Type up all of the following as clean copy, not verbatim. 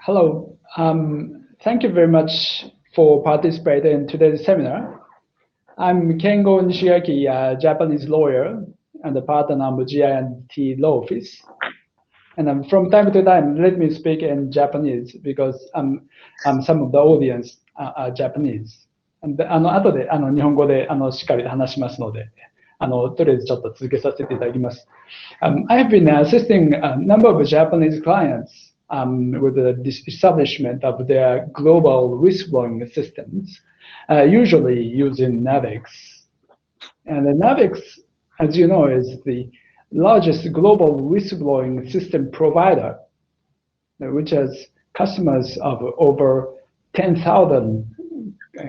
Hello. Thank you very much for participating in today's seminar. I'm Kengo Nishiaki, a Japanese lawyer and a partner of GI&T Law Office. And from time to time, let me speak in Japanese because some of the audience are Japanese. And 後で日本語でしっかり話しますので、とりあえずちょっと続けさせていただきます。I have been assisting a number of Japanese clients with the establishment of their global whistleblowing systems, usually using Navex. And the Navex, as you know, is the largest global whistleblowing system provider, which has customers of over 10,000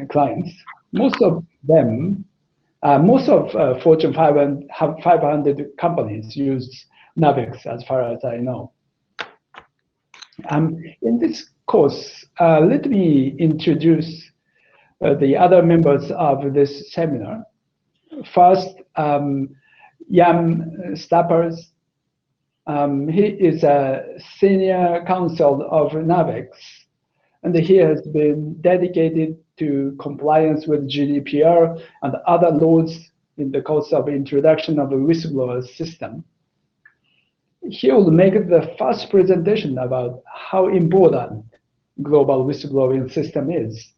clients. Most of Fortune 500 companies use Navex, as far as I know. In this course, let me introduce the other members of this seminar. First, Jan Stappers. He is a senior counsel of Navex, and he has been dedicated to compliance with GDPR and other laws in the course of introduction of a whistleblower system. He will make the first presentation about how important global whistleblowing system is,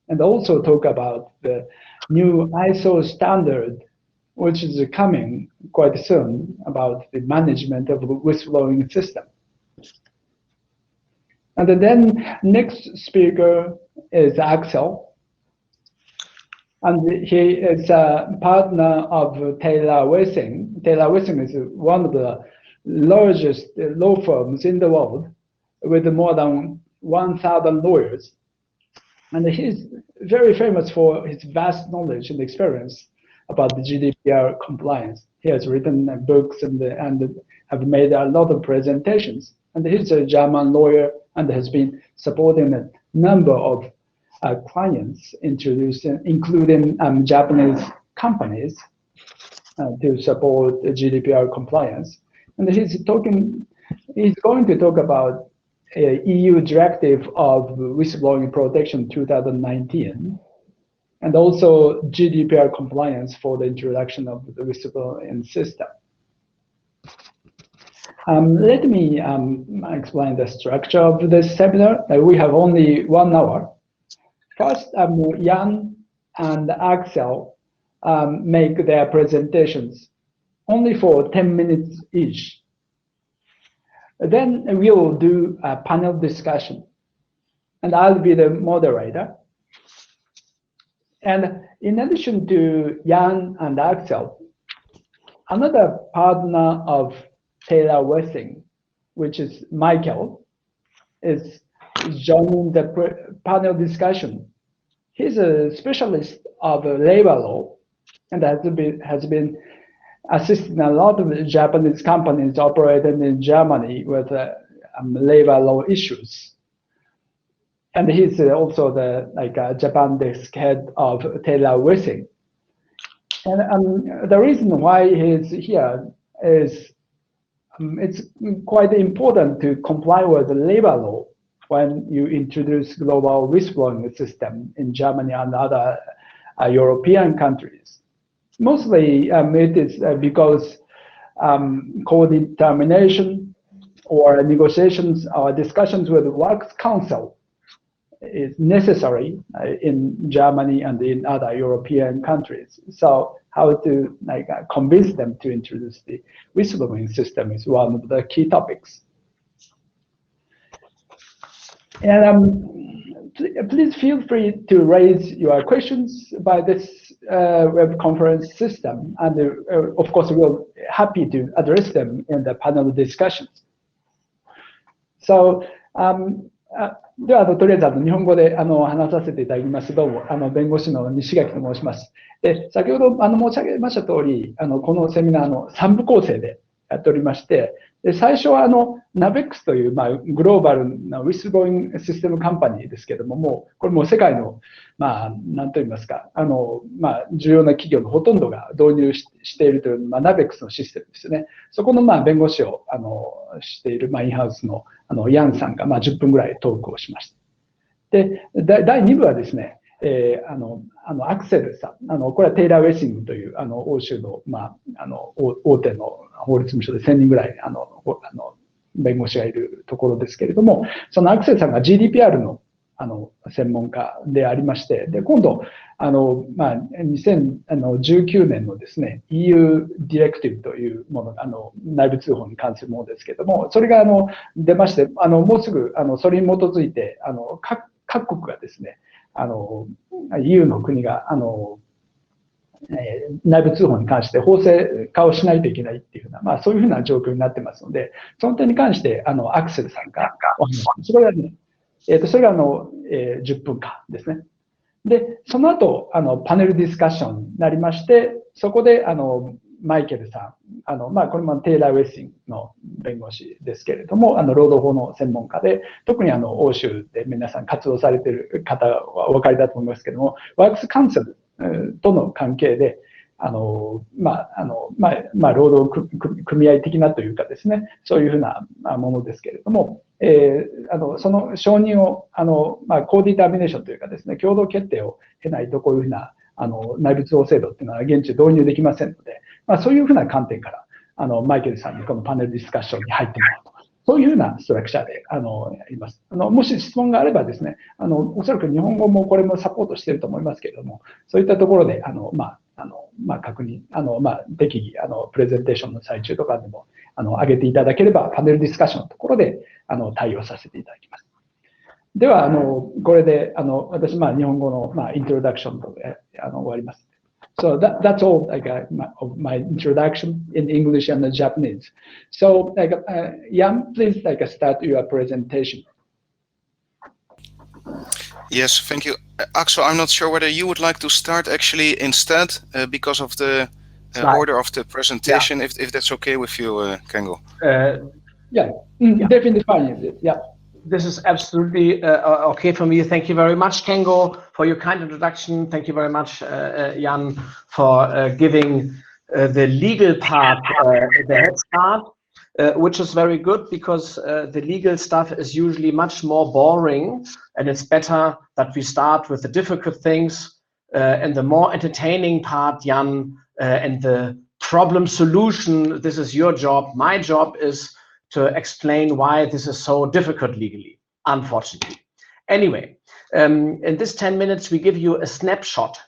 and also talk about the new ISO standard, which is coming quite soon, about the management of the whistleblowing system. And then next speaker is Axel. And he is a partner of Taylor Wessing. Taylor Wessing is one of the largest law firms in the world with more than 1,000 lawyers. And he's very famous for his vast knowledge and experience about the GDPR compliance. He has written books and have made a lot of presentations. And he's a German lawyer and has been supporting a number of clients, including Japanese companies, to support the GDPR compliance. And he's going to talk about EU Directive of Whistleblowing Protection 2019, and also GDPR compliance for the introduction of the whistleblowing system. Let me explain the structure of this seminar. We have only 1 hour. First, Jan and Axel make their presentations only for 10 minutes each. Then we will do a panel discussion, and I'll be the moderator. And in addition to Jan and Axel, another partner of Taylor Wessing, which is Michael, is joining the panel discussion. He's a specialist of labor law and has been assisting a lot of Japanese companies operating in Germany with labor law issues. And he's also the Japan desk head of Taylor Wessing. And the reason why he's here is it's quite important to comply with the labor law when you introduce global whistleblowing system in Germany and other European countries. Mostly it is because co-determination or negotiations or discussions with the Works Council is necessary in Germany and in other European countries. So how to convince them to introduce the whistleblowing system is one of the key topics. And please feel free to raise your questions by this web conference system. And of course, we're happy to address them in the panel discussions. So, ではとりあえず日本語で話させていただきます。どうも弁護士の西垣と申します。で、先ほど申し上げました通り、このセミナー3部構成でやっておりまして、で、最初はNAVEX という、グローバルなウィスルブローイングシステムカンパニーですけども、これも世界の、なんと言いますか、重要な企業のほとんどが導入しているという、NAVEX のシステムですね。そこの、弁護士を、している、インハウスの、ヤンさんが、10分ぐらいトークをしました。で、第2部はですね、アクセルさん、これはテイラー・ウェッシングという、欧州の、大手の法律務所で1000人ぐらい、弁護士がいるところですけれども、そのアクセルさんが GDPR の、専門家でありまして、で、今度、2019年のですね、EU Directive というものが、内部通報に関するものですけれども、それが、出まして、もうすぐ、それに基づいて、各国がですね、EU の国が内部通報に関して法制化をしないといけないっていうような、そういうふうな状況になってますので、その点に関してアクセルさんがお話します。それが、10分間ですね。で、その後パネルディスカッションになりまして、そこでマイケルさん、これもテイラー・ウェッシングの弁護士ですけれども、労働法の専門家で、特に欧州で皆さん活動されている方はお分かりだと思いますけれども、ワークスカウンセルとの関係で、労働組合的なというかですね、そういうふうなものですけれども、その承認をコーディターミネーションというかですね、共同決定を経ないとこういうふうな内部通報制度っていうのは現地で導入できませんので、そういうふうな観点からマイケルさんにこのパネルディスカッションに入ってもらうと。そういうふうなストラクチャーでやります。もし質問があればですね、おそらく日本語もこれもサポートしていると思いますけれども、そういったところで確認、適宜プレゼンテーションの最中とかでも上げていただければ、パネルディスカッションのところで対応させていただきます。では、これで私、日本語のイントロダクションで終わります。So that's all of my introduction in English and Japanese. So Jan, please start your presentation. Yes, thank you. Axel, I'm not sure whether you would like to start actually instead because of the order of the presentation, if that's okay with you, Kengo. Yeah, definitely fine. Yeah. This is absolutely okay for me. Thank you very much, Kengo, for your kind introduction. Thank you very much, Jan, for giving the legal part the head start, which is very good because the legal stuff is usually much more boring, and it's better that we start with the difficult things and the more entertaining part, Jan, and the problem solution. This is your job. My job is to explain why this is so difficult legally, unfortunately. Anyway, in this 10 minutes, we give you a snapshot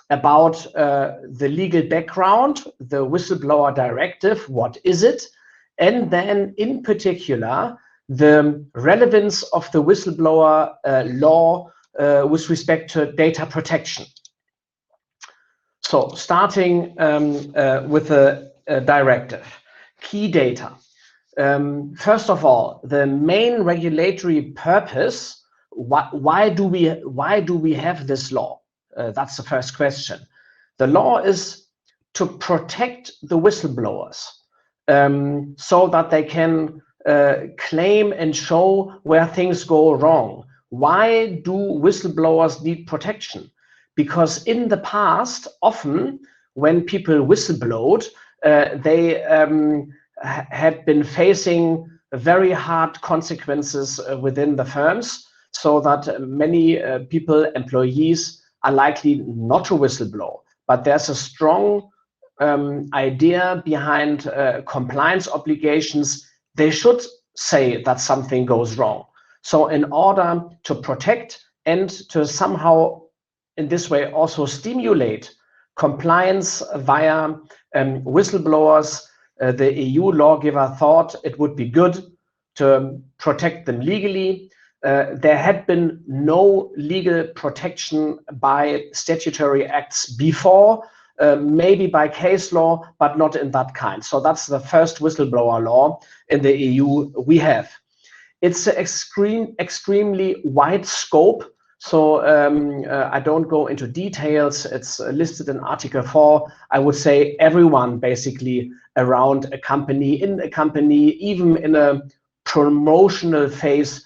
about the legal background, the Whistleblower Directive, what is it? And then in particular, the relevance of the whistleblower law with respect to data protection. So starting with the directive, key data. First of all, the main regulatory purpose, why do we have this law? That's the first question. The law is to protect the whistleblowers so that they can claim and show where things go wrong. Why do whistleblowers need protection? Because in the past, often when people whistleblowed, they had been facing very hard consequences within the firms, so that many people, employees, are likely not to whistleblow. But there's a strong idea behind compliance obligations. They should say that something goes wrong. So in order to protect and to somehow in this way also stimulate compliance via whistleblowers, the EU lawgiver thought it would be good to protect them legally. There had been no legal protection by statutory acts before, maybe by case law, but not in that kind. So that's the first whistleblower law in the EU we have. It's an extremely wide scope. So I don't go into details. It's listed in Article 4. I would say everyone basically around a company, in a company, even in a promotional phase,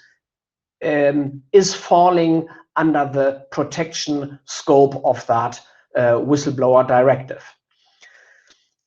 is falling under the protection scope of that whistleblower directive.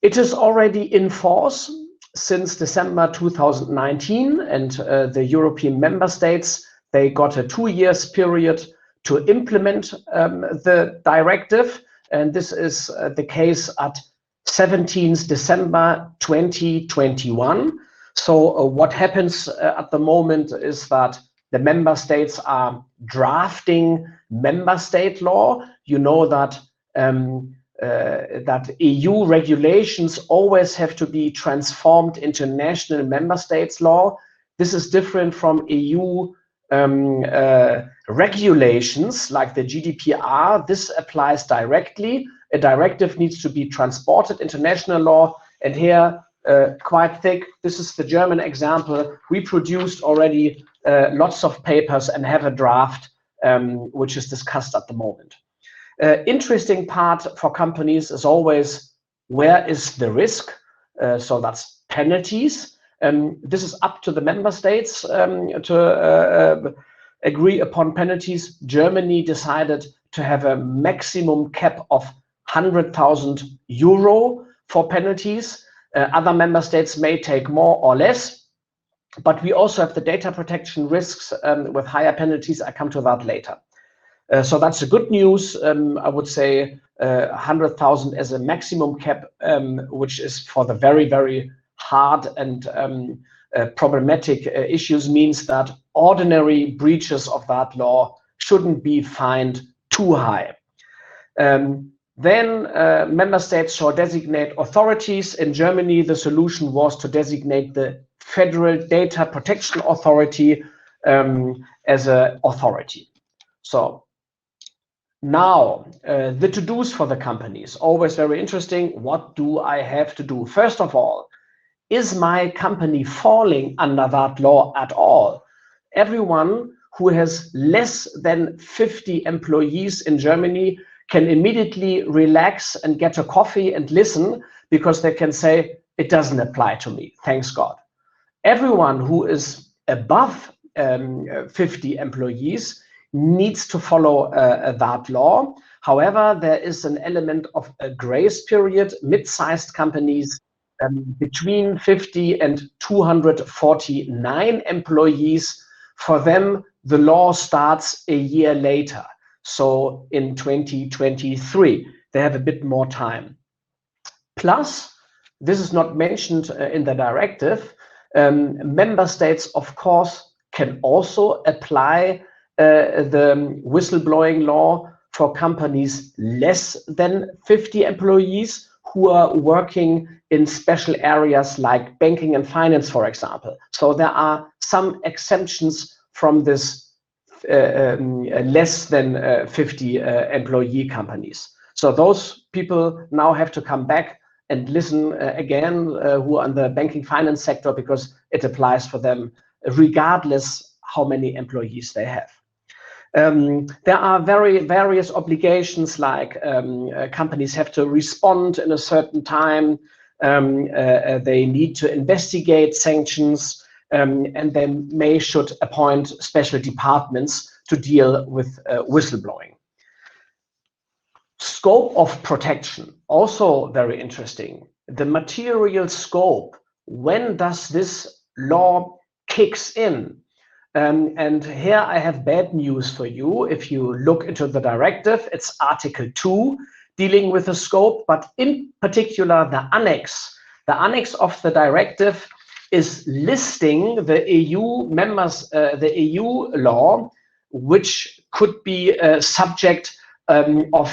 It is already in force since December 2019, and the European member states, they got a 2-year period to implement the directive, and this is the case at 17th December 2021. So what happens at the moment is that the member states are drafting member state law. You know that that EU regulations always have to be transformed into national member states law. This is different from EU regulations like the GDPR. This applies directly. A directive needs to be transported into national law, and here quite thick. This is the German example. We produced already lots of papers and have a draft which is discussed at the moment. Interesting part for companies is always, where is the risk? So that's penalties. This is up to the member states to agree upon penalties. Germany decided to have a maximum cap of 100,000 euro for penalties. Other member states may take more or less, but we also have the data protection risks with higher penalties. I come to that later. So that's the good news. I would say 100,000 as a maximum cap, which is for the very, very hard and problematic issues, means that ordinary breaches of that law shouldn't be fined too high. Then member states shall designate authorities. In Germany, the solution was to designate the Federal Data Protection Authority as an authority. So now, the to-dos for the companies, always very interesting. What do I have to do? First of all, is my company falling under that law at all? Everyone who has less than 50 employees in Germany can immediately relax and get a coffee and listen, because they can say, it doesn't apply to me, thanks God. Everyone who is above 50 employees needs to follow that law. However, there is an element of a grace period. Mid-sized companies between 50 and 249 employees, for them, the law starts a year later. So in 2023, they have a bit more time. Plus, this is not mentioned in the directive, member states, of course, can also apply the whistleblowing law for companies less than 50 employees who are working in special areas like banking and finance, for example. So there are some exemptions from this less than 50 employee companies. So those people now have to come back and listen again who are in the banking finance sector, because it applies for them regardless how many employees they have. There are various obligations, like companies have to respond in a certain time, they need to investigate sanctions, and they should appoint special departments to deal with whistleblowing. Scope of protection, also very interesting. The material scope, when does this law kicks in? And here I have bad news for you. If you look into the directive, it's Article 2 dealing with the scope, but in particular the annex. The annex of the directive is listing the EU members, the EU law, which could be subject of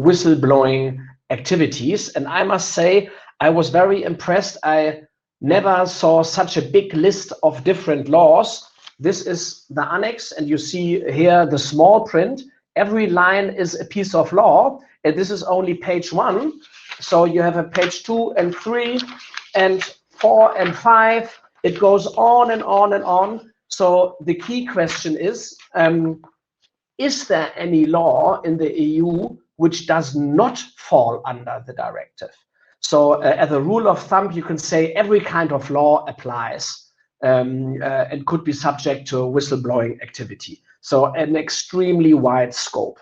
whistleblowing activities. And I must say, I was very impressed. I never saw such a big list of different laws. This is the annex, and you see here the small print. Every line is a piece of law, and this is only page 1. So you have a page 2 and 3 and 4 and 5. It goes on and on and on. So the key question is there any law in the EU which does not fall under the directive? So as a rule of thumb, you can say every kind of law applies and could be subject to whistleblowing activity. So an extremely wide scope.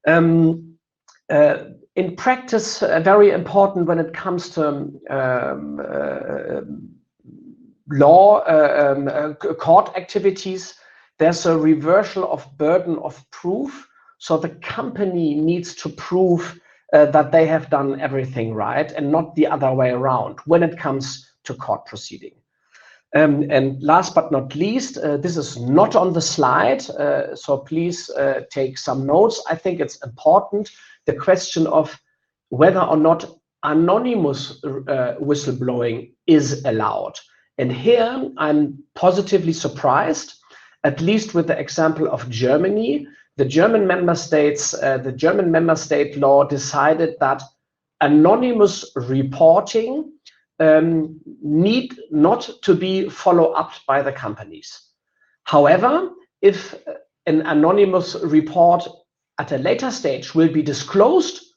In practice, very important when it comes to court activities, there's a reversal of burden of proof. So the company needs to prove that they have done everything right and not the other way around when it comes to court proceeding. And last but not least, this is not on the slide, so please take some notes. I think it's important, the question of whether or not anonymous whistleblowing is allowed. And here I'm positively surprised, at least with the example of Germany. The German member states, the German member state law decided that anonymous reporting need not to be followed up by the companies. However, if an anonymous report at a later stage will be disclosed,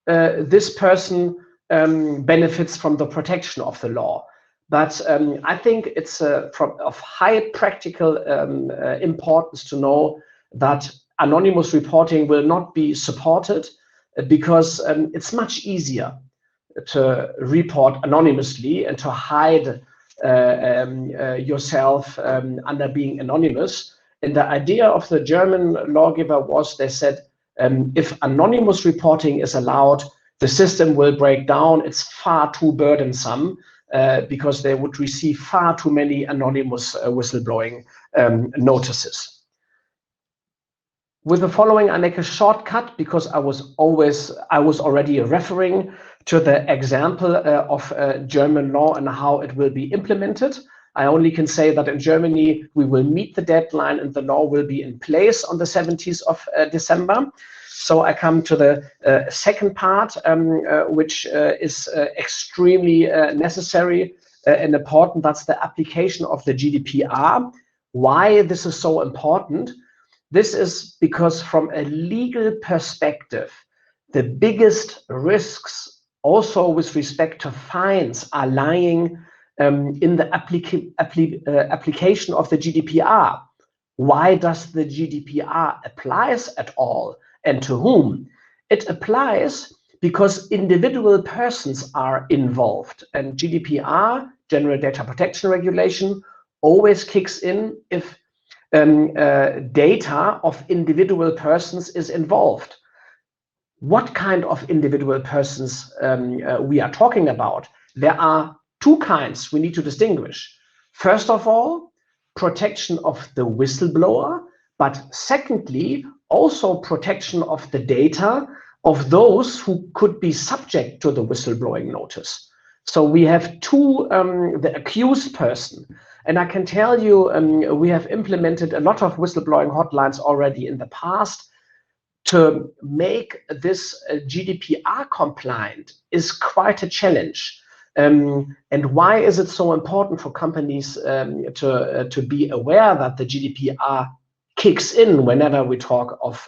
this person benefits from the protection of the law. But I think it's of high practical importance to know that anonymous reporting will not be supported because it's much easier to report anonymously and to hide yourself under being anonymous. And the idea of the German lawgiver was, they said, if anonymous reporting is allowed, the system will break down. It's far too burdensome because they would receive far too many anonymous whistleblowing notices. With the following, I make a shortcut because I was already referring to the example of German law and how it will be implemented. I only can say that in Germany, we will meet the deadline and the law will be in place on the 17th of December. So I come to the second part, which is extremely necessary and important. That's the application of the GDPR. Why this is so important? This is because from a legal perspective, the biggest risks also with respect to fines are lying in the application of the GDPR. Why does the GDPR applies at all and to whom? It applies because individual persons are involved, and GDPR, General Data Protection Regulation, always kicks in if data of individual persons is involved. What kind of individual persons we are talking about? There are two kinds we need to distinguish. First of all, protection of the whistleblower, but secondly, also protection of the data of those who could be subject to the whistleblowing notice. So we have two, the accused person. And I can tell you, we have implemented a lot of whistleblowing hotlines already in the past. To make this GDPR compliant is quite a challenge. And why is it so important for companies to be aware that the GDPR kicks in whenever we talk of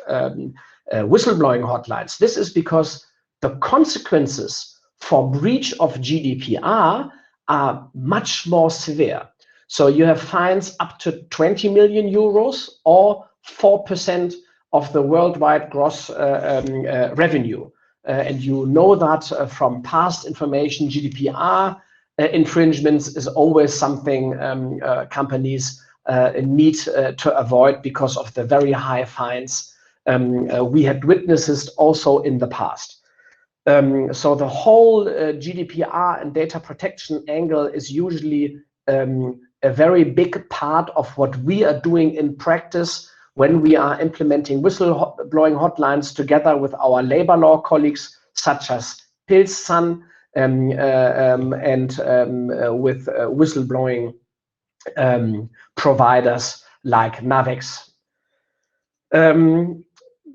whistleblowing hotlines? This is because the consequences for breach of GDPR are much more severe. So you have fines up to 20 million euros or 4% of the worldwide gross revenue. And you know that from past information, GDPR infringements is always something companies need to avoid because of the very high fines we had witnessed also in the past. So the whole GDPR and data protection angle is usually a very big part of what we are doing in practice when we are implementing whistleblowing hotlines together with our labor law colleagues, such as Pilz-San, and with whistleblowing providers like Navex.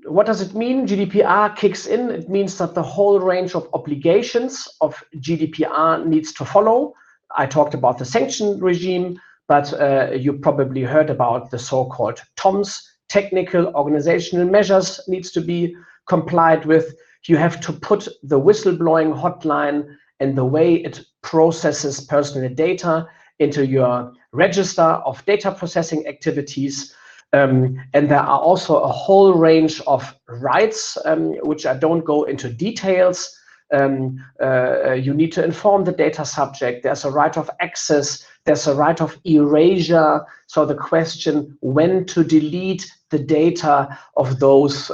What does it mean? GDPR kicks in. It means that the whole range of obligations of GDPR needs to follow. I talked about the sanction regime, but you probably heard about the so-called TOMS, technical organizational measures needs to be complied with. you have to put the whistleblowing hotline and the way it processes personal data into your register of data processing activities. And there are also a whole range of rights, which I don't go into details. You need to inform the data subject. There's a right of access. There's a right of erasure. So the question when to delete the data of those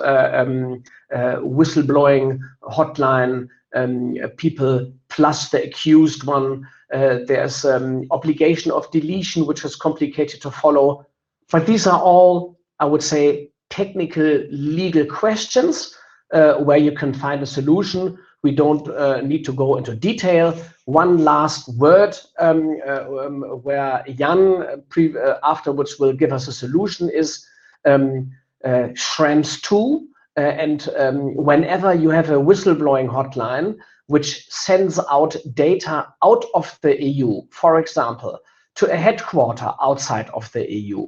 whistleblowing hotline people plus the accused one. There's obligation of deletion, which is complicated to follow. But these are all, I would say, technical legal questions where you can find a solution. We don't need to go into detail. One last word where Jan afterwards will give us a solution is Schrems 2. And whenever you have a whistleblowing hotline which sends out data out of the EU, for example, to a headquarter outside of the EU,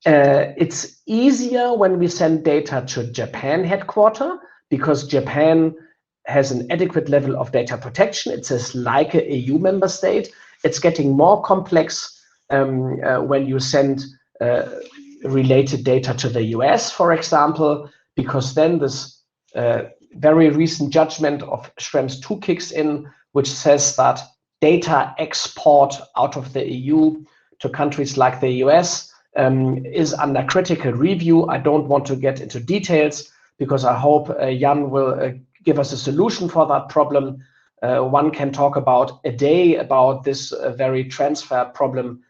it's easier when we send data to Japan headquarter, because Japan has an adequate level of data protection. It says like an EU member state. It's getting more complex when you send related data to the US, for example, because then this very recent judgment of Schrems 2 kicks in, which says that data export out of the EU to countries like the US is under critical review. I don't want to get into details because I hope Jan will give us a solution for that problem. One can talk about a day about this very transfer problem.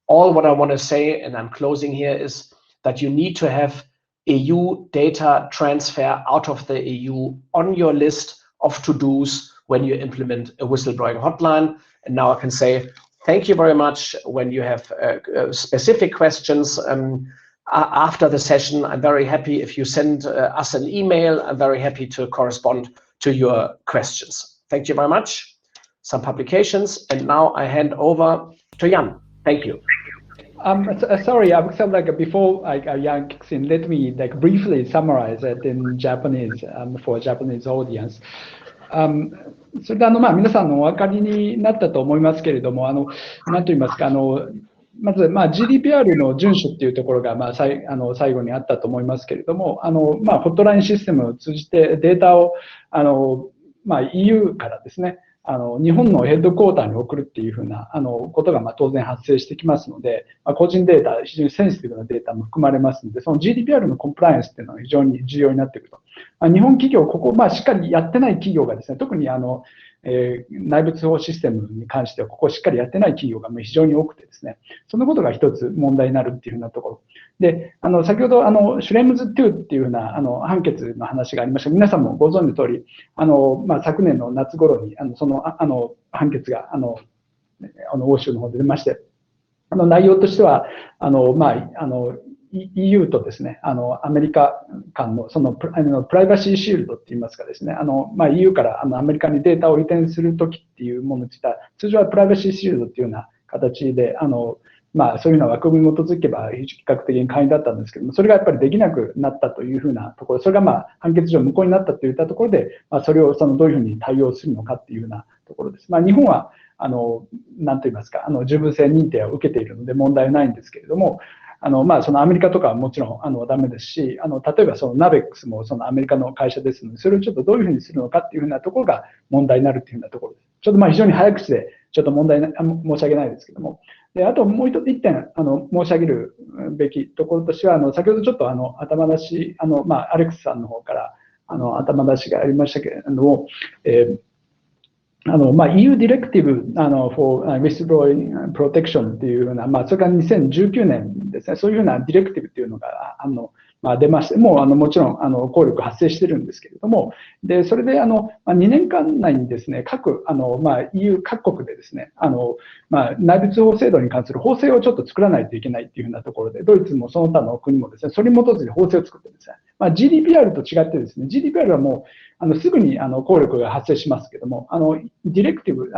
All what I want to say, and I'm closing here, is that you need to have EU data transfer out of the EU on your list of to-dos when you implement a whistleblowing hotline. And now I can say thank you very much. When you have specific questions after the session, I'm very happy if you send us an email. I'm very happy to correspond to your questions. Thank you very much. Some publications, and now I hand over to Jan. Thank you. Sorry, before Jan kicks in, let me briefly summarize it in Japanese for Japanese audience. それで皆さんのお分かりになったと思いますけれども、何と言いますか、まずGDPR の遵守っていうところが最後にあったと思いますけれども、ホットラインシステムを通じてデータをEU からですね、日本のヘッドクォーターに送るっていうふうなことが当然発生してきますので、個人データ、非常にセンシティブなデータも含まれますので、その GDPR のコンプライアンスっていうのは非常に重要になってくると。日本企業、ここしっかりやってない企業がですね、特に内部通報システムに関してはここをしっかりやってない企業が非常に多くてですね、そのことが一つ問題になるっていうふうなところ。で、先ほどシュレムズ2っていうふうな判決の話がありました。皆さんもご存知の通り、昨年の夏頃にその判決が欧州の方で出まして、内容としてはEU とですね、アメリカ間のそのプライバシーシールドって言いますかですね、EU からアメリカにデータを移転するときっていうものについては、通常はプライバシーシールドっていうような形で、そういうような枠組みに基づけば比較的に簡易だったんですけども、それがやっぱりできなくなったというふうなところ、それが判決上無効になったといったところで、それをどういうふうに対応するのかっていうようなところです。日本は何と言いますか、十分性認定を受けているので問題はないんですけれども、そのアメリカとかはもちろんダメですし、例えばそのナベックスもそのアメリカの会社ですので、それをちょっとどういうふうにするのかっていうふうなところが問題になるっていうふうなところです。ちょっと非常に早口でちょっと申し上げないですけども、であともう一点申し上げるべきところとしては、先ほどちょっと頭出しアレックスさんの方から頭出しがありましたけれども、EU Directive for Whistleblower Protection っていうような、それから2019年ですね、そういうようなディレクティブっていうのが出まして、もうもちろん効力発生してるんですけれども、でそれで2年間内にですね、各EU 各国でですね、内部通報制度に関する法制をちょっと作らないといけないっていうようなところで、ドイツもその他の国もですね、それに基づいて法制を作ってですね、GDPR と違ってですね、GDPR はもうすぐに効力が発生しますけども、ディレクティブ、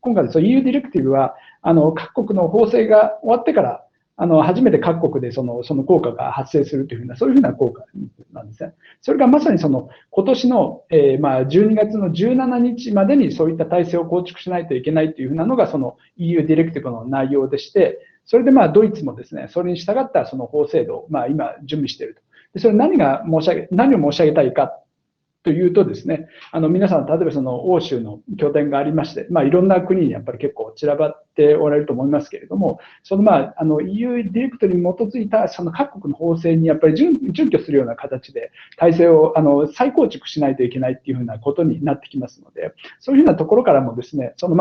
今回のEU ディレクティブは各国の法制が終わってから初めて各国でその効果が発生するというふうな、そういうふうな効果なんですね。それがまさに今年の、12月の17日までにそういった体制を構築しないといけないというふうなのが、その EU ディレクティブの内容でして、それでドイツもですね、それに従ったその法制度を今準備していると。でそれ何を申し上げたいかというとですね、皆さん、例えばその欧州の拠点がありまして、いろんな国にやっぱり結構散らばっておられると思いますけれども、そのEU ディレクトに基づいたその各国の法制にやっぱり準拠するような形で体制を再構築しないといけないっていうふうなことになってきますので、そういうふうなところからもですね、それ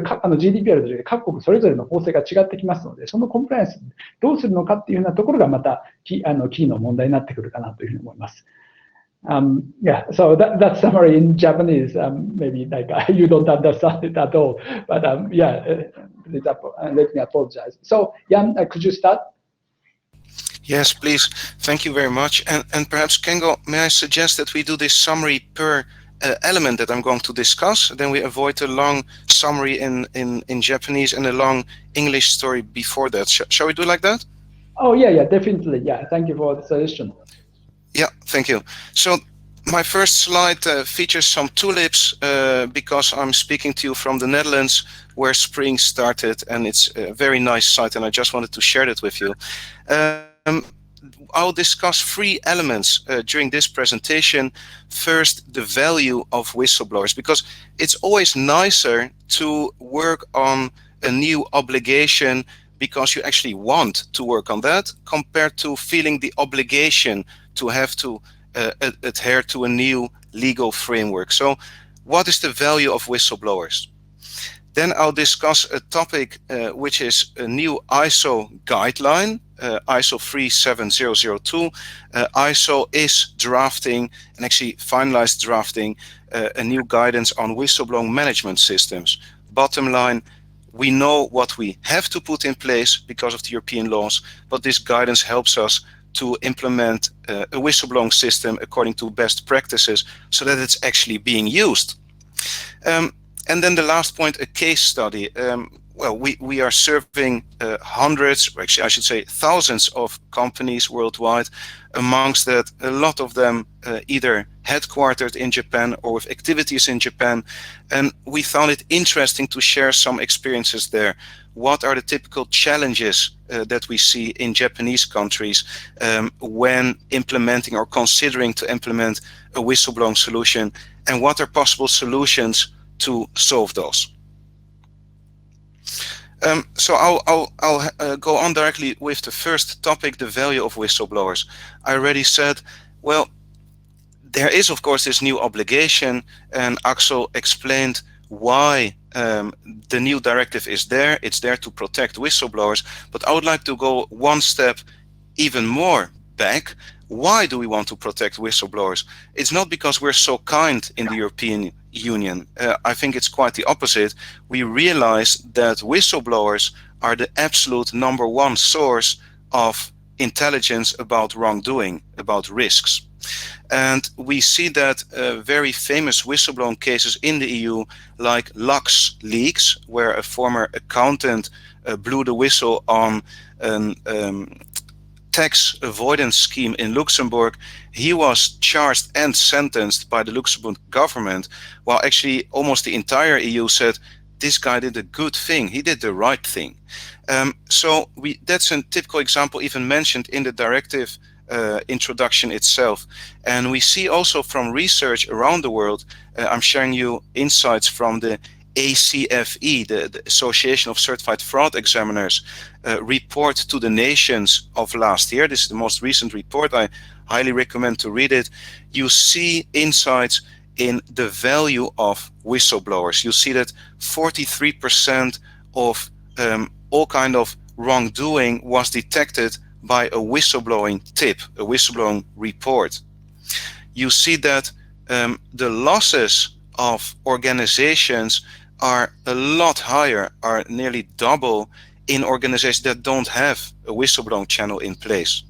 GDPR という各国それぞれの法制が違ってきますので、そのコンプライアンスどうするのかっていうふうなところがまたキーの問題になってくるかなというふうに思います。Yeah, so that summary in Japanese, maybe like you don't understand it at all, but please let me apologize. So Jan, could you start? Yes, please. Thank you very much. And perhaps Kengo, may I suggest that we do this summary per element that I'm going to discuss? Then we avoid a long summary in Japanese and a long English story before that. Shall we do like that? Oh yeah, definitely. Yeah, thank you for the suggestion. Yeah, thank you. So my first slide features some tulips because I'm speaking to you from the Netherlands where spring started, and it's a very nice sight, and I just wanted to share that with you. I'll discuss 3 elements during this presentation. First, the value of whistleblowers, because it's always nicer to work on a new obligation because you actually want to work on that compared to feeling the obligation to have to adhere to a new legal framework. So what is the value of whistleblowers? Then I'll discuss a topic which is a new ISO guideline, ISO 37002. ISO is drafting and actually finalized drafting a new guidance on whistleblowing management systems. Bottom line, we know what we have to put in place because of the European laws, but this guidance helps us to implement a whistleblowing system according to best practices so that it's actually being used. And then the last point, a case study. Well, we are serving hundreds, or actually I should say thousands of companies worldwide. Amongst that, a lot of them either headquartered in Japan or with activities in Japan. And we found it interesting to share some experiences there. What are the typical challenges that we see in Japanese countries when implementing or considering to implement a whistleblowing solution? And what are possible solutions to solve those? So I'll go on directly with the first topic, the value of whistleblowers. I already said, well, there is of course this new obligation, and Axel explained why the new directive is there. It's there to protect whistleblowers, but I would like to go one step even more back. Why do we want to protect whistleblowers? It's not because we're so kind in the European Union. I think it's quite the opposite. We realize that whistleblowers are the absolute #1 source of intelligence about wrongdoing, about risks. And we see that very famous whistleblowing cases in the EU, like LuxLeaks, where a former accountant blew the whistle on an tax avoidance scheme in Luxembourg. He was charged and sentenced by the Luxembourg government, while actually almost the entire EU said, this guy did a good thing, he did the right thing. So that's a typical example even mentioned in the directive introduction itself. And we see also from research around the world, I'm sharing you insights from the ACFE, the Association of Certified Fraud Examiners, report to the nations of last year. This is the most recent report. I highly recommend to read it. You see insights in the value of whistleblowers. You see that 43% of all kind of wrongdoing was detected by a whistleblowing tip, a whistleblowing report. You see that the losses of organizations are a lot higher, are nearly double in organizations that don't have a whistleblowing channel in place.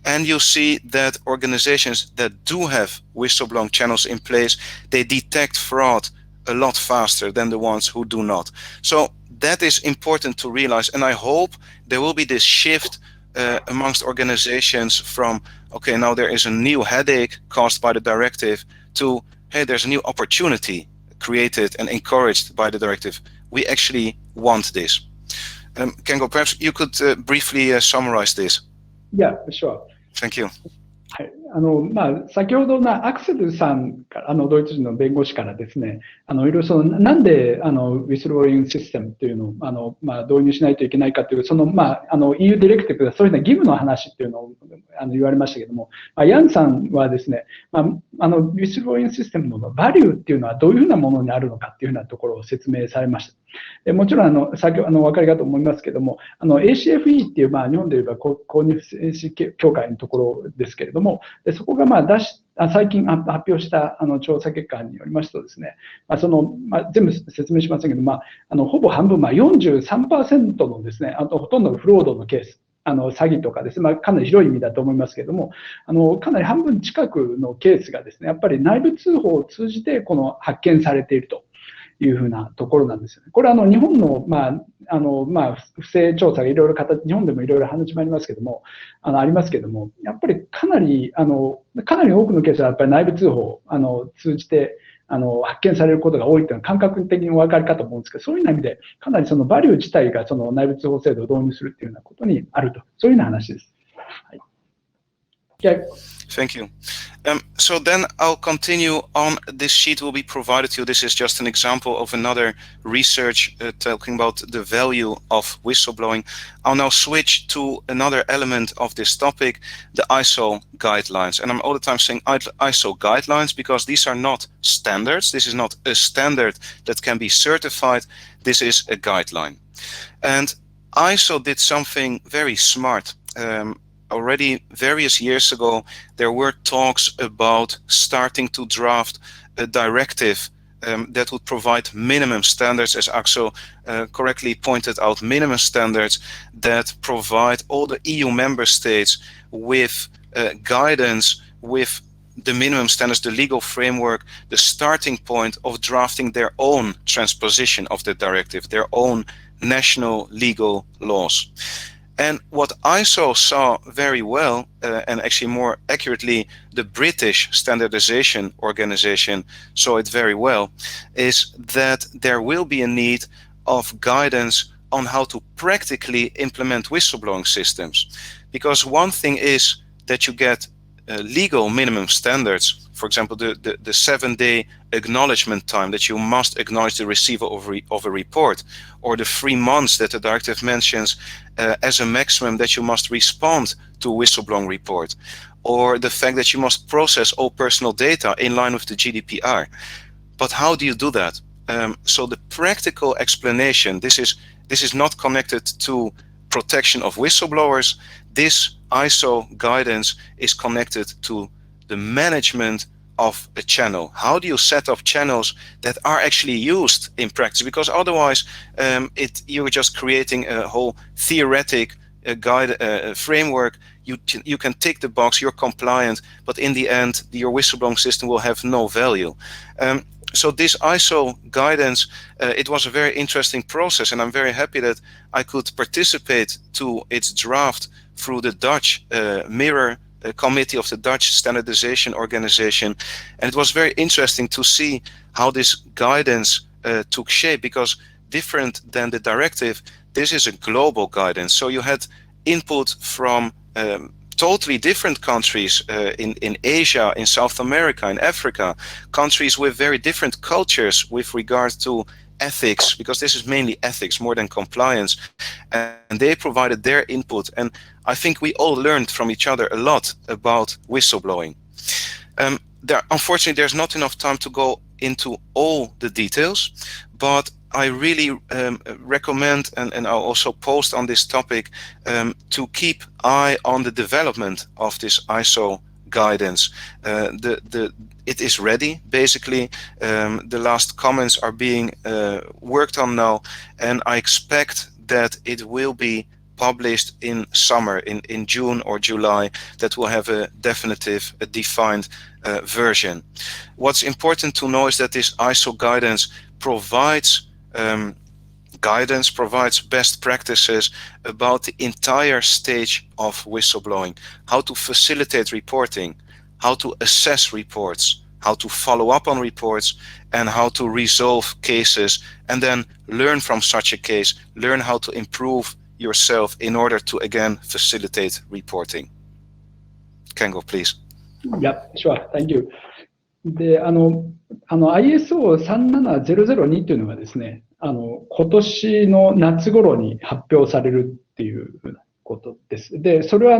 And you see that organizations that do have whistleblowing channels in place, they detect fraud a lot faster than the ones who do not. So that is important to realize, and I hope there will be this shift amongst organizations from, okay, now there is a new headache caused by the directive, to, hey, there's a new opportunity created and encouraged by the directive. We actually want this. Kengo, perhaps you could briefly summarize this. Yeah, sure. Thank you. はい、先ほどのアクセルさんから、ドイツ人の弁護士からですね、いろいろなんでウィスルブローイングシステムというのを導入しないといけないかという、EU ディレクティブがそういう義務の話っていうのを言われましたけども、ヤンさんはですね、ウィスルブローイングシステムのバリューっていうのはどういうふうなものにあるのかっていうふうなところを説明されました。でもちろん先ほどお分かりかと思いますけども、ACFE っていう、日本で言えば購入協会のところですけれども、でそこが最近発表した調査結果によりますとですね、全部説明しませんけど、ほぼ半分、43% のですね、ほとんどのフロードのケース、詐欺とかですね、かなり広い意味だと思いますけれども、かなり半分近くのケースがですね、やっぱり内部通報を通じて発見されているというふうなところなんですよね。これは日本の、不正調査がいろいろ日本でもいろいろ始まりますけども、ありますけども、やっぱりかなり多くのケースはやっぱり内部通報を通じて発見されることが多いというのは感覚的にお分かりかと思うんですけど、そういう意味でかなりバリュー自体が内部通報制度を導入するというようなことにあると、そういうような話です。はい。Thank you. So then I'll continue on. This sheet will be provided to you. This is just an example of another research talking about the value of whistleblowing. I'll now switch to another element of this topic, the ISO guidelines. And I'm all the time saying ISO guidelines because these are not standards. This is not a standard that can be certified. This is a guideline. And ISO did something very smart. Already various years ago, there were talks about starting to draft a directive that would provide minimum standards, as Axel correctly pointed out, minimum standards that provide all the EU member states with guidance, with the minimum standards, the legal framework, the starting point of drafting their own transposition of the directive, their own national legal laws. And what ISO saw very well, and actually more accurately, the British standardization organization saw it very well, is that there will be a need of guidance on how to practically implement whistleblowing systems. Because one thing is that you get legal minimum standards, for example, the 7-day acknowledgement time that you must acknowledge the receiver of a report, or the 3 months that the directive mentions as a maximum that you must respond to a whistleblowing report, or the fact that you must process all personal data in line with the GDPR. But how do you do that? So the practical explanation, this is not connected to protection of whistleblowers. This ISO guidance is connected to the management of a channel. How do you set up channels that are actually used in practice? Because otherwise you're just creating a whole theoretic framework. You can tick the box, you're compliant, but in the end your whistleblowing system will have no value. So this ISO guidance, it was a very interesting process, and I'm very happy that I could participate to its draft through the Dutch mirror committee of the Dutch standardization organization. And it was very interesting to see how this guidance took shape, because different than the directive, this is a global guidance. So you had input from totally different countries in Asia, in South America, in Africa, countries with very different cultures with regard to ethics, because this is mainly ethics more than compliance, and they provided their input, and I think we all learned from each other a lot about whistleblowing. Unfortunately, there's not enough time to go into all the details, but I really recommend, and I'll also post on this topic, to keep eye on the development of this ISO guidance. It is ready, basically. The last comments are being worked on now, and I expect that it will be published in summer, in June or July, that will have a definitive, a defined version. What's important to know is that this ISO guidance provides guidance, provides best practices about the entire stage of whistleblowing, how to facilitate reporting, how to assess reports, how to follow up on reports, and how to resolve cases, and then learn from such a case, learn how to improve yourself in order to again facilitate reporting. Kengo, please. Yeah, sure. Thank you. で、ISO37002 というのがですね、今年の夏頃に発表されるっていうふうなことです。で、それは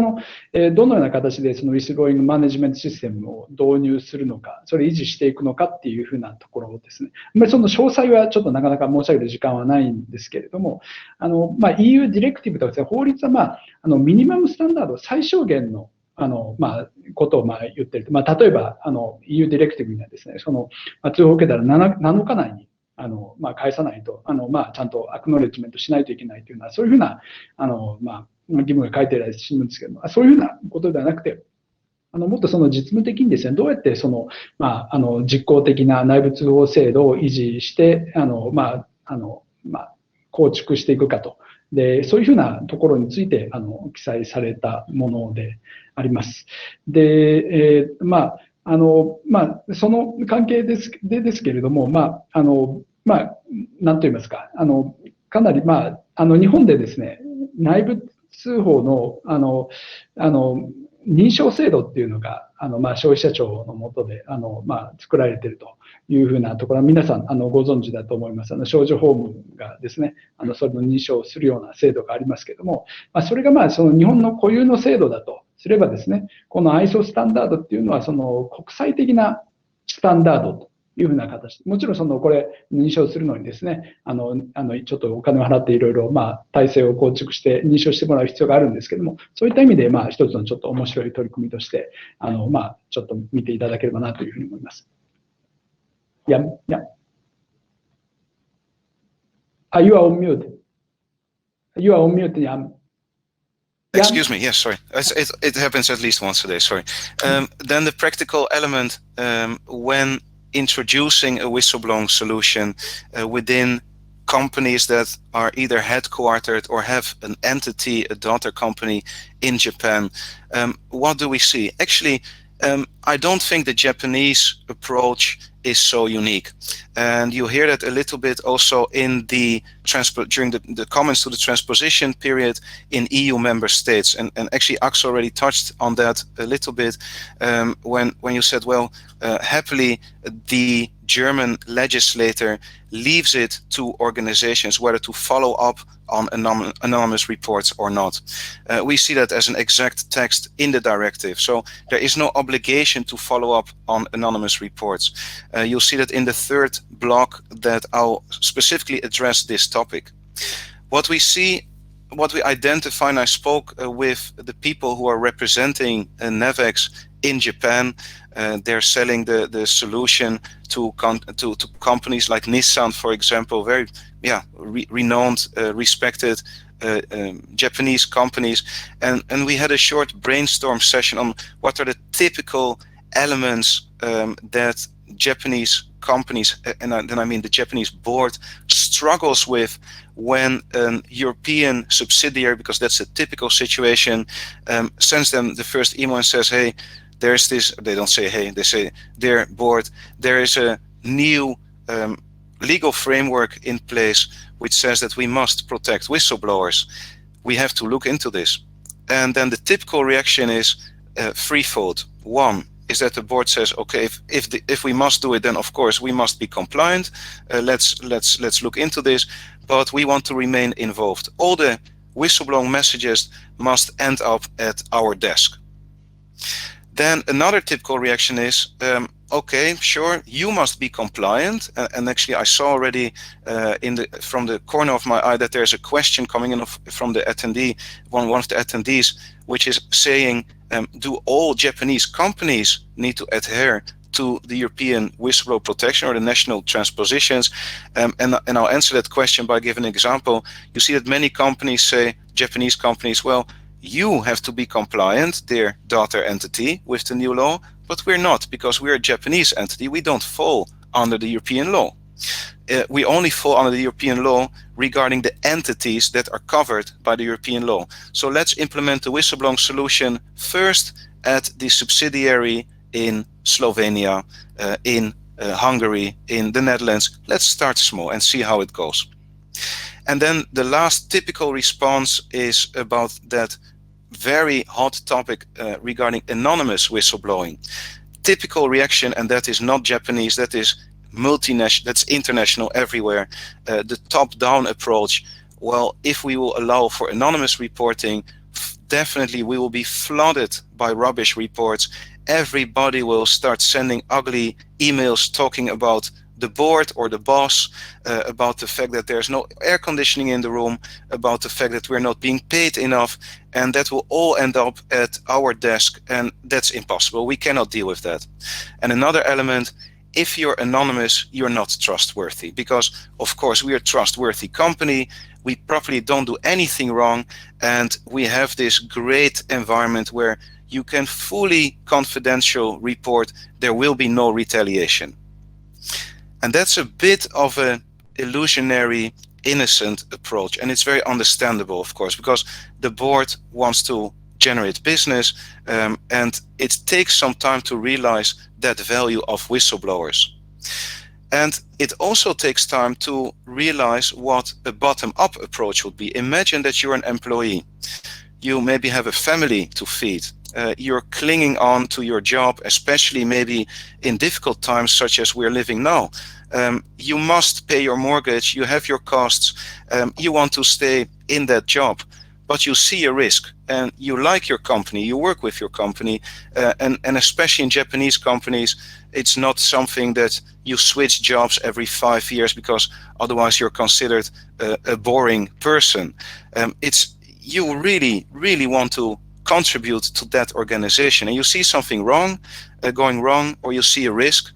どのような形でそのウィスルブローイングマネジメントシステムを導入するのか、それを維持していくのかっていうふうなところですね。あんまりその詳細はちょっとなかなか申し上げる時間はないんですけれども、EU ディレクティブとかですね、法律はミニマムスタンダード、最小限のことを言ってると、例えばEU ディレクティブにはですね、その通報を受けたら 7日内に返さないと、ちゃんとアクノレッジメントしないといけないというような、そういうふうな義務が書いてあるらしいんですけども、そういうふうなことではなくて、もっとその実務的にですね、どうやってその実効的な内部通報制度を維持して構築していくかと。で、そういうふうなところについて記載されたものであります。で、その関係ですけれども、なんと言いますか、かなり日本でですね、内部通報の認証制度っていうのが消費者庁の下で作られているというふうなところは皆さんご存知だと思います。少女法務がですねそれの認証をするような制度がありますけれども、それがその日本の固有の制度だとすればですね、この ISO スタンダードっていうのはその国際的なスタンダードというふうな形、もちろんこれ認証するのにですね、ちょっとお金を払っていろいろ体制を構築して認証してもらう必要があるんですけども、そういった意味で一つのちょっと面白い取り組みとしてちょっと見ていただければなというふうに思います。Yeah. You are on mute. You are on mute. Yeah. Excuse me. Yes, sorry. It happens at least once a day. Sorry. Then the practical element when introducing a whistleblowing solution within companies that are either headquartered or have an entity, a daughter company in Japan. What do we see? Actually, I don't think the Japanese approach is so unique, and you hear that a little bit also in the during the comments to the transposition period in EU member states, and actually Axel already touched on that a little bit when you said, well, happily the German legislator leaves it to organizations whether to follow up on anonymous reports or not. We see that as an exact text in the directive, so there is no obligation to follow up on anonymous reports. You'll see that in the third block that I'll specifically address this topic. What we identify, and I spoke with the people who are representing Navex in Japan. They're selling the solution to companies like Nissan, for example, very renowned, respected Japanese companies, and we had a short brainstorm session on what are the typical elements that Japanese companies, and then I mean the Japanese board, struggles with when an European subsidiary, because that's a typical situation, sends them the first email and says, hey, there's this, they don't say hey, they say, dear board, there is a new legal framework in place which says that we must protect whistleblowers. We have to look into this. And then the typical reaction is threefold. One is that the board says, okay, if we must do it, then of course we must be compliant. Let's look into this, but we want to remain involved. All the whistleblowing messages must end up at our desk. Then another typical reaction is, okay, sure, you must be compliant. And actually, I saw already from the corner of my eye that there's a question coming in from the attendee, one of the attendees, which is saying, do all Japanese companies need to adhere to the European Whistleblower Protection or the national transpositions? And I'll answer that question by giving an example. You see that many companies say, Japanese companies, well, you have to be compliant, dear daughter entity, with the new law, but we're not, because we're a Japanese entity. We don't fall under the European law. we only fall under the European law regarding the entities that are covered by the European law. So let's implement the whistleblowing solution first at the subsidiary in Slovenia, in Hungary, in the Netherlands. Let's start small and see how it goes. And then the last typical response is about that very hot topic regarding anonymous whistleblowing. Typical reaction, and that is not Japanese, that is multinational, that's international everywhere. The top-down approach, well, if we will allow for anonymous reporting, definitely we will be flooded by rubbish reports. Everybody will start sending ugly emails talking about the board or the boss, about the fact that there's no air conditioning in the room, about the fact that we're not being paid enough, and that will all end up at our desk, and that's impossible. We cannot deal with that. And another element, if you're anonymous, you're not trustworthy, because of course we are a trustworthy company, we probably don't do anything wrong, and we have this great environment where you can fully confidential report, there will be no retaliation. And that's a bit of an illusionary, innocent approach. And it's very understandable, of course, because the board wants to generate business, and it takes some time to realize that value of whistleblowers. And it also takes time to realize what a bottom-up approach would be. Imagine that you're an employee. You maybe have a family to feed. You're clinging on to your job, especially maybe in difficult times such as we're living now. You must pay your mortgage, you have your costs, you want to stay in that job, but you see a risk and you like your company, you work with your company, and especially in Japanese companies, it's not something that you switch jobs every 5 years because otherwise you're considered a boring person. It's you really, really want to contribute to that organization, and you see something wrong, going wrong, or you see a risk,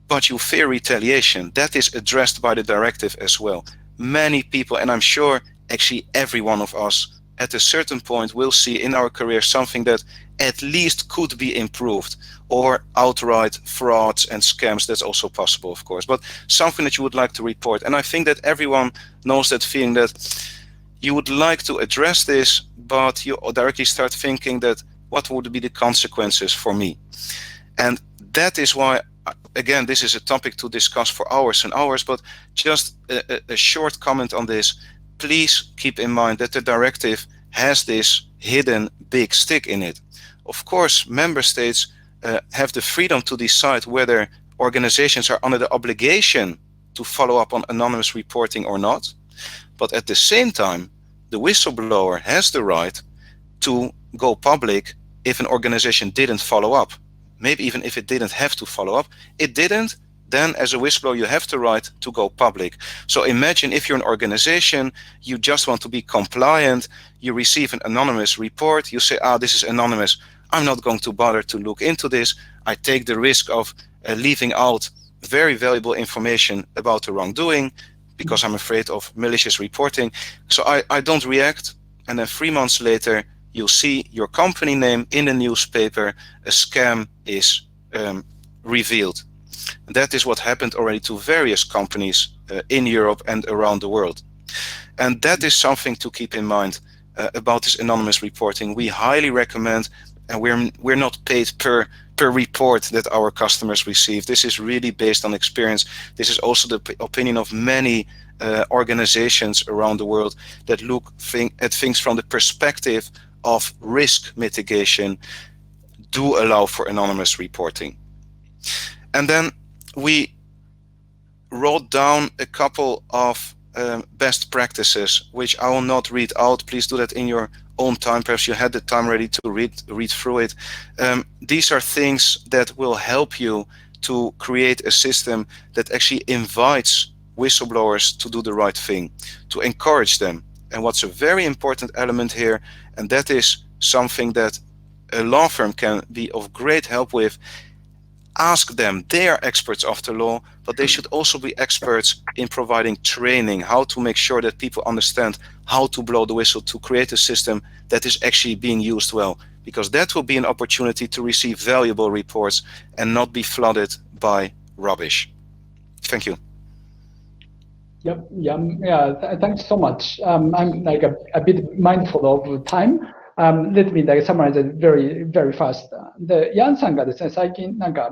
but you fear retaliation. That is addressed by the directive as well. Many people, and I'm sure actually every one of us at a certain point will see in our career something that at least could be improved, or outright frauds and scams. That's also possible, of course, but something that you would like to report. And I think that everyone knows that feeling, that you would like to address this, but you directly start thinking that what would be the consequences for me? And that is why, again, this is a topic to discuss for hours and hours, but just a short comment on this. Please keep in mind that the directive has this hidden big stick in it. Of course, member states have the freedom to decide whether organizations are under the obligation to follow up on anonymous reporting or not. But at the same time, the whistleblower has the right to go public if an organization didn't follow up. Maybe even if it didn't have to follow up. It didn't, then as a whistleblower you have the right to go public. So imagine if you're an organization, you just want to be compliant, you receive an anonymous report, you say, this is anonymous, I'm not going to bother to look into this, I take the risk of leaving out very valuable information about the wrongdoing because I'm afraid of malicious reporting. So I don't react, and then 3 months later you'll see your company name in the newspaper, a scam is revealed. And that is what happened already to various companies in Europe and around the world. And that is something to keep in mind about this anonymous reporting. We highly recommend, and we're not paid per report that our customers receive. This is really based on experience. This is also the opinion of many organizations around the world that look at things from the perspective of risk mitigation, do allow for anonymous reporting. And then we wrote down a couple of best practices, which I will not read out. Please do that in your own time. Perhaps you had the time ready to read through it. These are things that will help you to create a system that actually invites whistleblowers to do the right thing, to encourage them. And what's a very important element here, and that is something that a law firm can be of great help with. Ask them. They are experts of the law, but they should also be experts in providing training, how to make sure that people understand how to blow the whistle, to create a system that is actually being used well, because that will be an opportunity to receive valuable reports and not be flooded by rubbish. Thank you. Yep. Yeah. Thanks so much. I'm like a bit mindful of time. Let me like summarize it very fast. で、ヤンさんがですね、最近なんか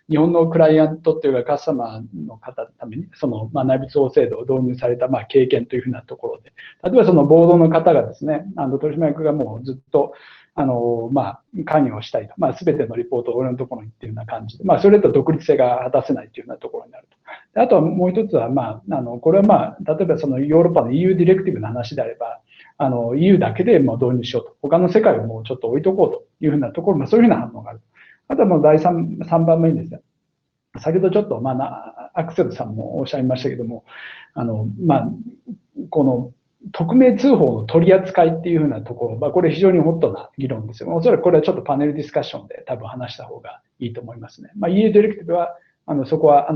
日本のクライアントというかカスタマーの方のためにその内部通制度を導入された経験というふうなところで、例えばそのボードの方がですね、取締役がもうずっと関与をしたいと、すべてのリポートを俺のところにっていうような感じで、それと独立性が果たせないというようなところになると。あとはもう一つは、これは例えばそのヨーロッパの EU ディレクティブの話であれば、EU だけでもう導入しようと、他の世界をもうちょっと置いとこうというふうなところ、そういうふうな反応がある。あとはもう3番目にですね、先ほどちょっと、アクセルさんもおっしゃいましたけども、この匿名通報の取り扱いっていうふうなところ、これ非常にホットな議論ですよ。おそらくこれはちょっとパネルディスカッションで多分話した方がいいと思いますね。EU ディレクティブはそこは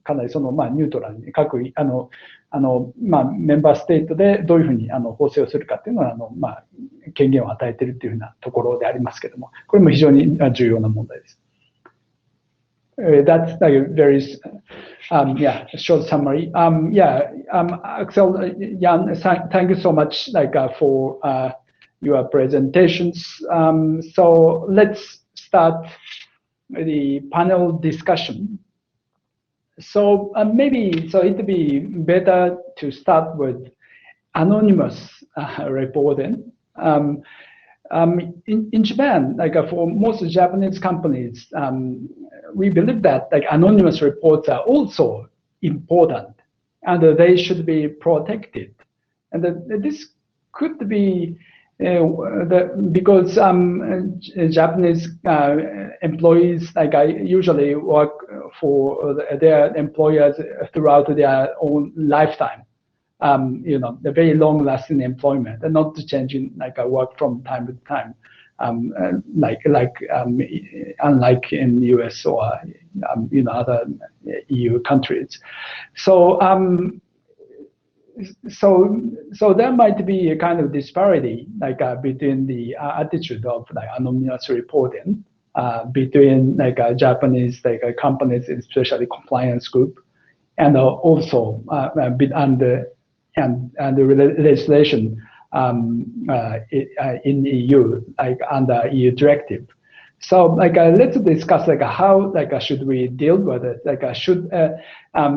かなりそのニュートラルに各メンバーステートでどういうふうに法制をするかっていうのは権限を与えているっていうふうなところでありますけども、これも非常に重要な問題です。That's like a very short summary. Axel, Jan, thank you so much for your presentations. So let's start the panel discussion. So it would be better to start with anonymous reporting. In Japan, for most Japanese companies, we believe that anonymous reports are also important and they should be protected. And this could be because Japanese employees usually work for their employers throughout their own lifetime. The very long-lasting employment and not changing work from time to time, unlike in the US or other EU countries. So there might be a kind of disparity between the attitude of anonymous reporting between Japanese companies, especially compliance group, and also and the legislation in EU under EU Directive. So let's discuss how should we deal with it? Should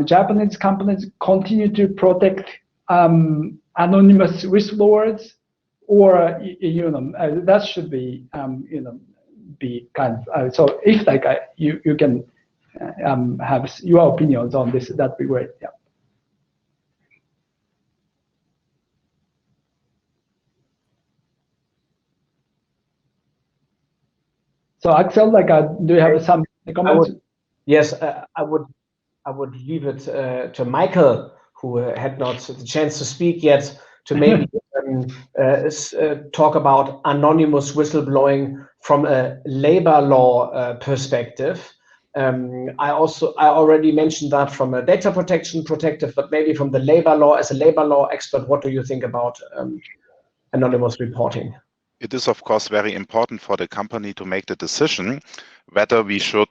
Japanese companies continue to protect anonymous whistleblowers, or that should be be kind of so if you can have your opinions on this, that'd be great. Yeah. So Axel, do you have some comments? Yes, I would leave it to Michael, who had not the chance to speak yet, to maybe talk about anonymous whistleblowing from a labor law perspective. I already mentioned that from a data protection perspective, but maybe from the labor law, as a labor law expert, what do you think about anonymous reporting? It is, of course, very important for the company to make the decision whether we should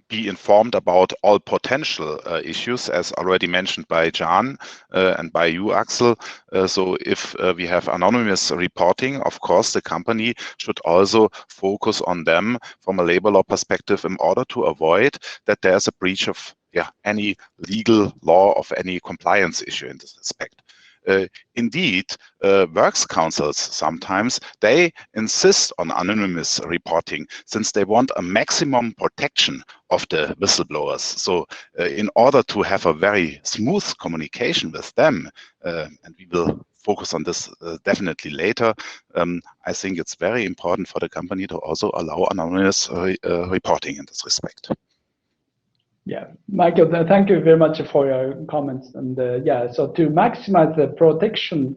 be informed about all potential issues, as already mentioned by Jan and by you, Axel. So if we have anonymous reporting, of course, the company should also focus on them from a labor law perspective in order to avoid that there's a breach of any legal law of any compliance issue in this respect. Indeed, works councils sometimes, they insist on anonymous reporting since they want a maximum protection of the whistleblowers. So in order to have a very smooth communication with them, and we will focus on this definitely later, I think it's very important for the company to also allow anonymous reporting in this respect. Yeah, Michael, thank you very much for your comments. And so to maximize the protection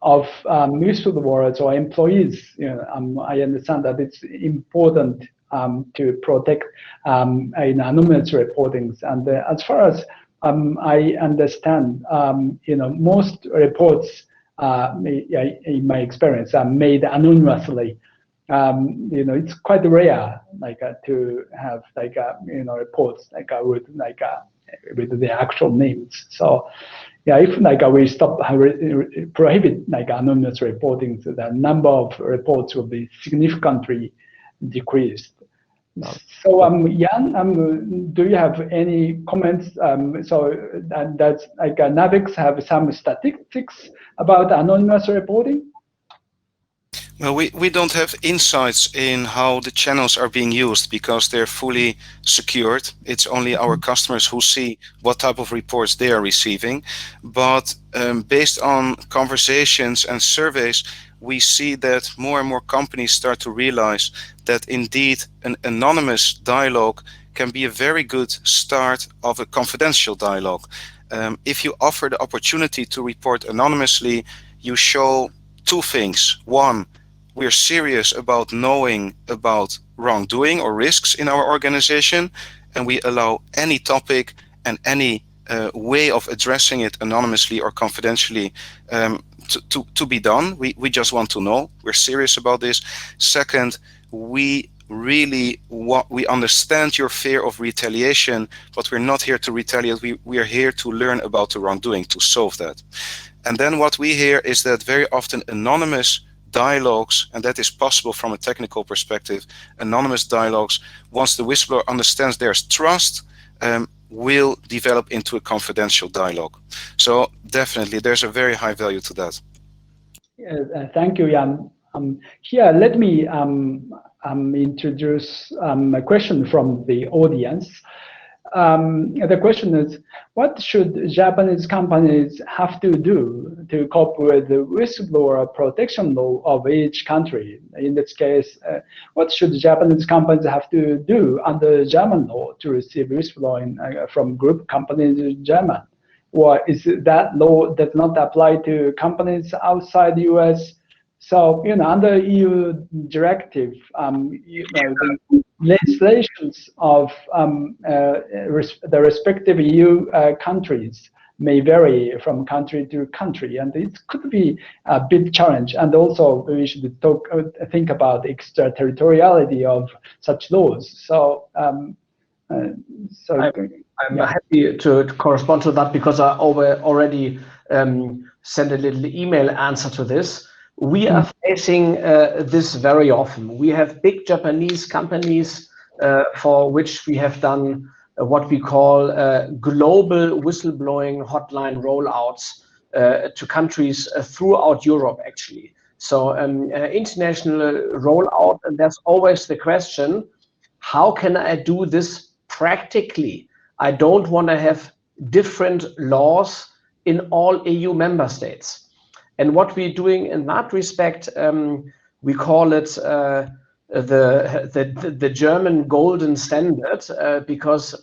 of whistleblowers or employees, I understand that it's important to protect anonymous reportings. And as far as I understand, most reports, in my experience, are made anonymously. It's quite rare, to have reports with with the actual names. So yeah, if like we stop prohibit like anonymous reporting, so the number of reports will be significantly decreased. So Jan, do you have any comments? So that's like Navix have some statistics about anonymous reporting? Well, we don't have insights in how the channels are being used because they're fully secured. It's only our customers who see what type of reports they are receiving. But based on conversations and surveys, we see that more and more companies start to realize that indeed an anonymous dialogue can be a very good start of a confidential dialogue. If you offer the opportunity to report anonymously, you show two things. One, we're serious about knowing about wrongdoing or risks in our organization, and we allow any topic and any way of addressing it anonymously or confidentially to be done. We just want to know. We're serious about this. Second, we understand your fear of retaliation, but we're not here to retaliate. We are here to learn about the wrongdoing, to solve that. And then what we hear is that very often anonymous dialogues, and that is possible from a technical perspective, anonymous dialogues, once the whistleblower understands there's trust, will develop into a confidential dialogue. So definitely there's a very high value to that. Thank you, Jan. Here, let me introduce a question from the audience. The question is, what should Japanese companies have to do to cope with the whistleblower protection law of each country? In this case, what should Japanese companies have to do under German law to receive whistleblowing from group companies in German? Or is that law does not apply to companies outside the US? So, under EU Directive, the legislations of the respective EU countries may vary from country to country, and it could be a big challenge. And also, we should think about extraterritoriality of such laws. So, I'm happy to correspond to that because I already sent a little email answer to this. We are facing this very often. We have big Japanese companies for which we have done what we call global whistleblowing hotline rollouts to countries throughout Europe, actually. So international rollout, and there's always the question, how can I do this practically? I don't want to have different laws in all EU member states. And what we're doing in that respect, we call it the German golden standard, because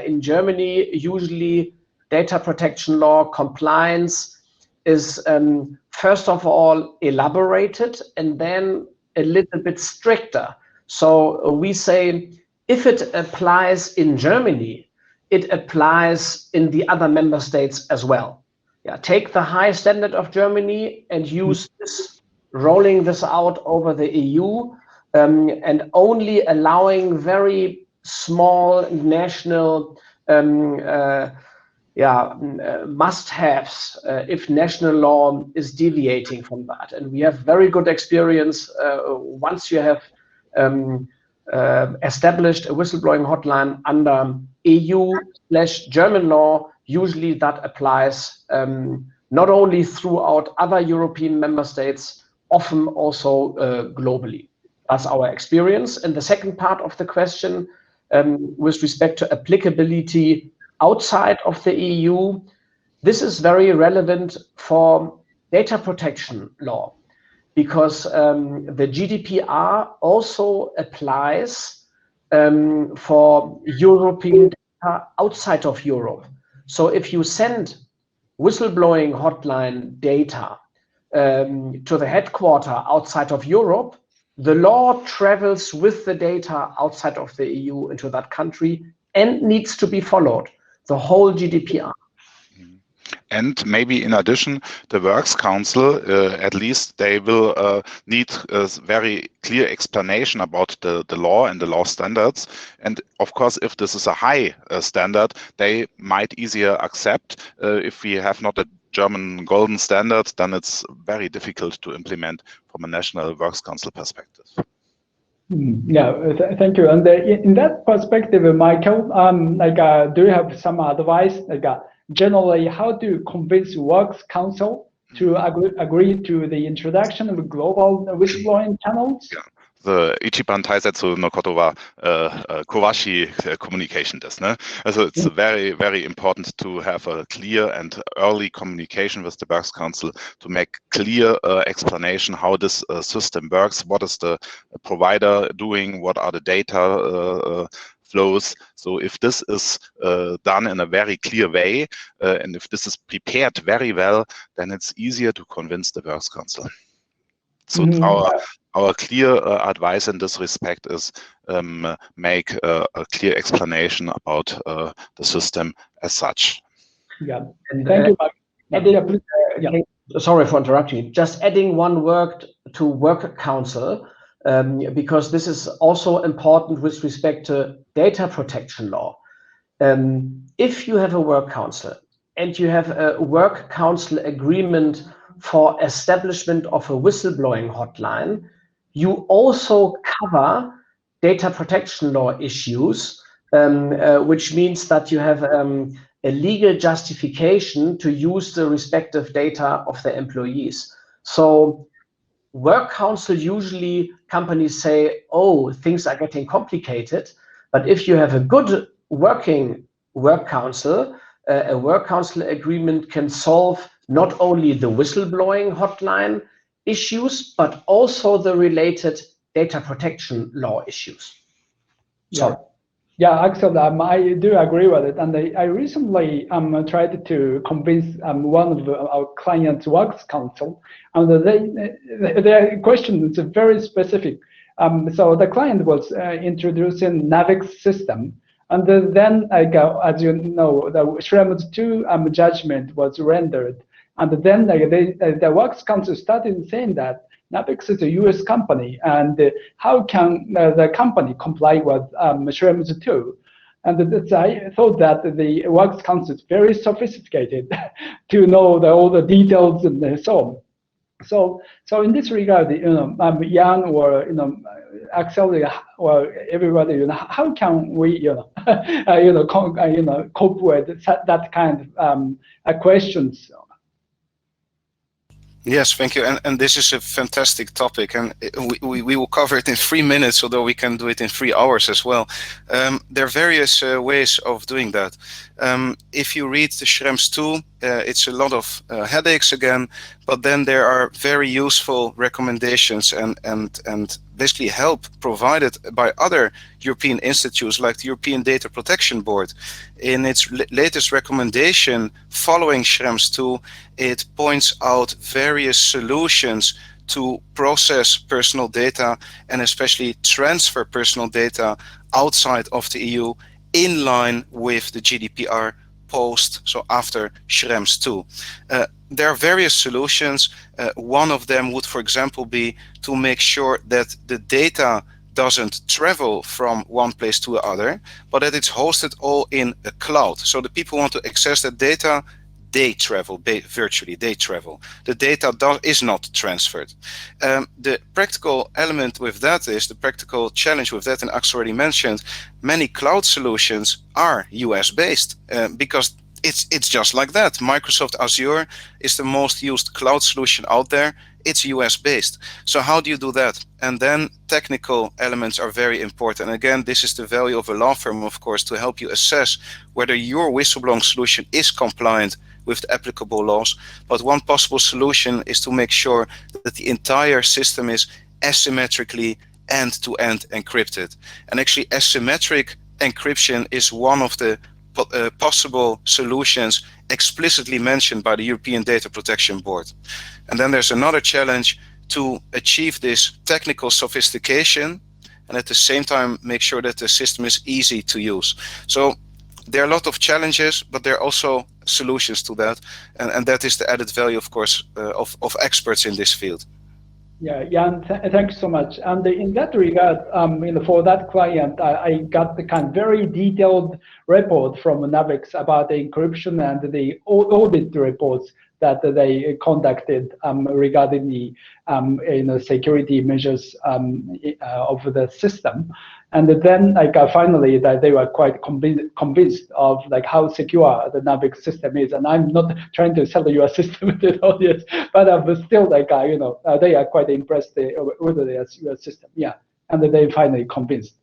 in Germany, usually data protection law compliance is first of all elaborated and then a little bit stricter. So we say if it applies in Germany, it applies in the other member states as well. Yeah, take the high standard of Germany and use this, rolling this out over the EU, and only allowing very small national must-haves if national law is deviating from that. And we have very good experience once you have established a whistleblowing hotline under EU/German law. Usually that applies not only throughout other European member states, often also globally. That's our experience. And the second part of the question, with respect to applicability outside of the EU, this is very relevant for data protection law, because the GDPR also applies for European data outside of Europe. So if you send whistleblowing hotline data to the headquarter outside of Europe, the law travels with the data outside of the EU into that country and needs to be followed, the whole GDPR. And maybe in addition, the Works Council, at least they will need a very clear explanation about the law and the law standards. And of course, if this is a high standard, they might easier accept. If we have not a German golden standard, then it's very difficult to implement from a national Works Council perspective. Yeah, thank you. And in that perspective, Michael, do you have some advice, generally how to convince Works Council to agree to the introduction of global whistleblowing channels? Yeah. The Ichiban Taisetsu no koto wa kowashi communication desu, ne? Also it's very, very important to have a clear and early communication with the Works Council to make clear explanation how this system works, what is the provider doing, what are the data flows. So if this is done in a very clear way, and if this is prepared very well, then it's easier to convince the Works Council. So our clear advice in this respect is make a clear explanation about the system as such. Yeah, and thank you. Sorry for interrupting. Just adding one word to Work Council, because this is also important with respect to data protection law. If you have a Work Council and you have a Work Council agreement for establishment of a whistleblowing hotline, you also cover data protection law issues, which means that you have a legal justification to use the respective data of the employees. So Work Council, usually companies say, oh, things are getting complicated. But if you have a good working Work Council, a Work Council agreement can solve not only the whistleblowing hotline issues, but also the related data protection law issues. Sorry. Yeah, actually, I do agree with it. And I recently tried to convince one of our clients' Works Council, and their question is very specific. So the client was introducing Navix system, and then as you know, the Schrems II judgment was rendered. And then the Works Council started saying that Navix is a US company, and how can the company comply with Schrems II? And I thought that the Works Council is very sophisticated to know all the details and so on. So in this regard, Jan or Axel or everybody, how can we cope with that kind of questions? Yes, thank you. And this is a fantastic topic, and we will cover it in 3 minutes, although we can do it in 3 hours as well. There are various ways of doing that. If you read the Schrems II, it's a lot of headaches again, but then there are very useful recommendations and basically help provided by other European institutes like the European Data Protection Board. In its latest recommendation following Schrems II, it points out various solutions to process personal data and especially transfer personal data outside of the EU in line with the GDPR post, so after Schrems II. There are various solutions. One of them would, for example, be to make sure that the data doesn't travel from one place to the other, but that it's hosted all in a cloud. So the people want to access the data, they travel virtually, they travel. The data is not transferred. The practical element with that is, the practical challenge with that, and Axel already mentioned, many cloud solutions are US based because it's just like that. Microsoft Azure is the most used cloud solution out there. It's US based. So how do you do that? And then technical elements are very important. And again, this is the value of a law firm, of course, to help you assess whether your whistleblowing solution is compliant with the applicable laws. But one possible solution is to make sure that the entire system is asymmetrically end-to-end encrypted. And actually, asymmetric encryption is one of the possible solutions explicitly mentioned by the European Data Protection Board. And then there's another challenge to achieve this technical sophistication and at the same time make sure that the system is easy to use. So there are a lot of challenges, but there are also solutions to that, and that is the added value, of course, of experts in this field. Yeah, and thank you so much. And in that regard, for that client, I got the kind of very detailed report from Navex about the encryption and the audit reports that they conducted regarding the security measures of the system. And then, finally, that they were quite convinced of how secure the Navex system is. And I'm not trying to sell your system to the audience, but still, they are quite impressed with your system. Yeah, and they finally convinced.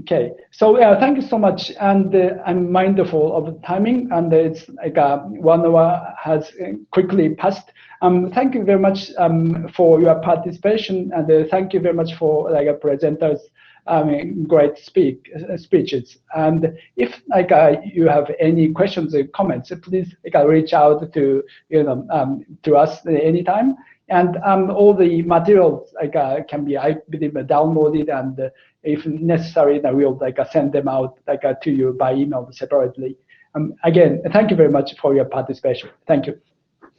Okay, so thank you so much, and I'm mindful of timing, and it's 1 hour has quickly passed. Thank you very much for your participation, and thank you very much for presenters' great speeches. And if you have any questions or comments, please reach out to to us anytime. And all the materials can be, I believe, downloaded, and if necessary, I will send them out to you by email separately. Again, thank you very much for your participation. Thank you.